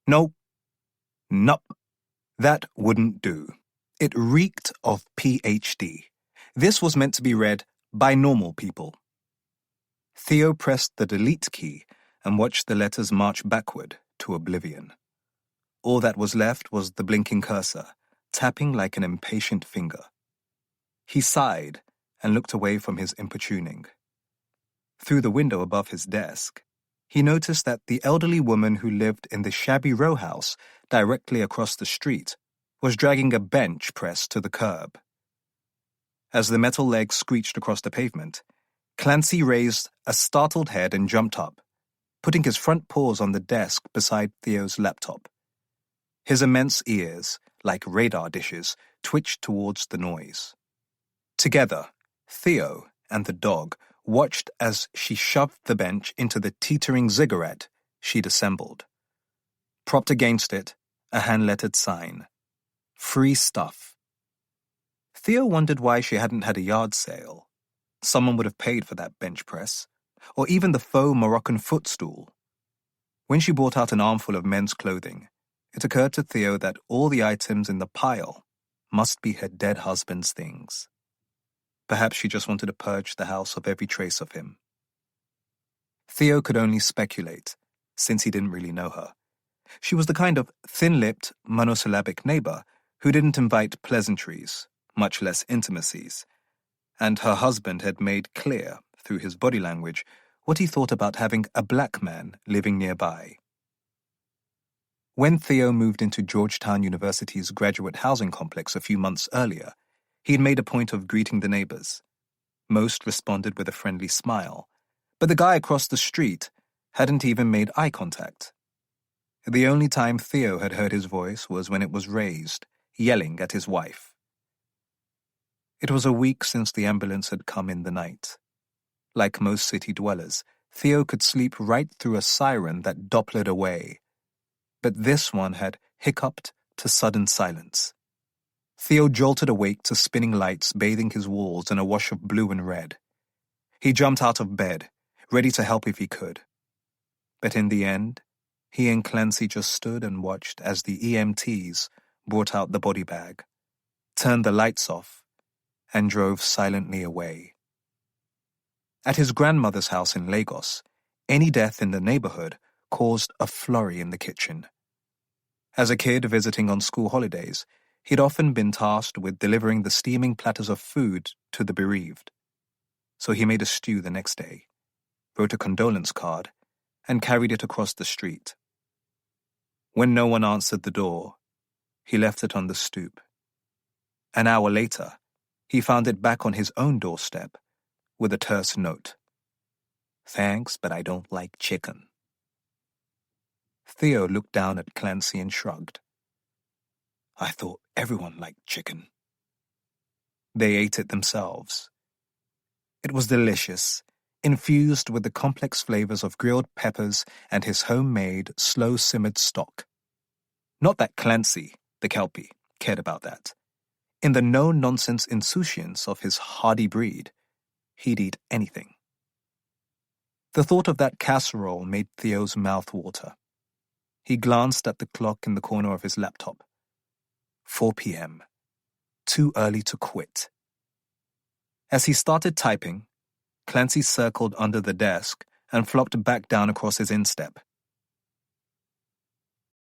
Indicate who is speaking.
Speaker 1: Nope. Nup. That wouldn't do. It reeked of PhD. This was meant to be read by normal people. Theo pressed the delete key and watched the letters march backward to oblivion. All that was left was the blinking cursor, tapping like an impatient finger. He sighed and looked away from his importuning. Through the window above his desk, he noticed that the elderly woman who lived in the shabby row house directly across the street was dragging a bench press to the curb. As the metal legs screeched across the pavement, Clancy raised a startled head and jumped up, putting his front paws on the desk beside Theo's laptop. His immense ears, like radar dishes, twitched towards the noise. Together, Theo and the dog watched as she shoved the bench into the teetering ziggurat she'd assembled. Propped against it, a hand-lettered sign. Free stuff. Theo wondered why she hadn't had a yard sale. Someone would have paid for that bench press, or even the faux Moroccan footstool. When she brought out an armful of men's clothing, it occurred to Theo that all the items in the pile must be her dead husband's things. Perhaps she just wanted to purge the house of every trace of him. Theo could only speculate, since he didn't really know her. She was the kind of thin-lipped, monosyllabic neighbor who didn't invite pleasantries, much less intimacies, and her husband had made clear, through his body language, what he thought about having a black man living nearby. When Theo moved into Georgetown University's graduate housing complex a few months earlier, he'd made a point of greeting the neighbors. Most responded with a friendly smile, but the guy across the street hadn't even made eye contact. The only time Theo had heard his voice was when it was raised, yelling at his wife. It was a week since the ambulance had come in the night. Like most city dwellers, Theo could sleep right through a siren that Dopplered away. But this one had hiccuped to sudden silence. Theo jolted awake to spinning lights bathing his walls in a wash of blue and red. He jumped out of bed, ready to help if he could. But in the end, he and Clancy just stood and watched as the EMTs brought out the body bag, turned the lights off, and drove silently away. At his grandmother's house in Lagos, any death in the neighborhood caused a flurry in the kitchen. As a kid visiting on school holidays, he'd often been tasked with delivering the steaming platters of food to the bereaved. So he made a stew the next day, wrote a condolence card, and carried it across the street. When no one answered the door, he left it on the stoop. An hour later, he found it back on his own doorstep with a terse note. "Thanks, but I don't like chicken." Theo looked down at Clancy and shrugged. "I thought everyone liked chicken." They ate it themselves. It was delicious, infused with the complex flavors of grilled peppers and his homemade, slow-simmered stock. Not that Clancy, the Kelpie, cared about that. In the no-nonsense insouciance of his hardy breed, he'd eat anything. The thought of that casserole made Theo's mouth water. He glanced at the clock in the corner of his laptop. 4 p.m. Too early to quit. As he started typing, Clancy circled under the desk and flopped back down across his instep.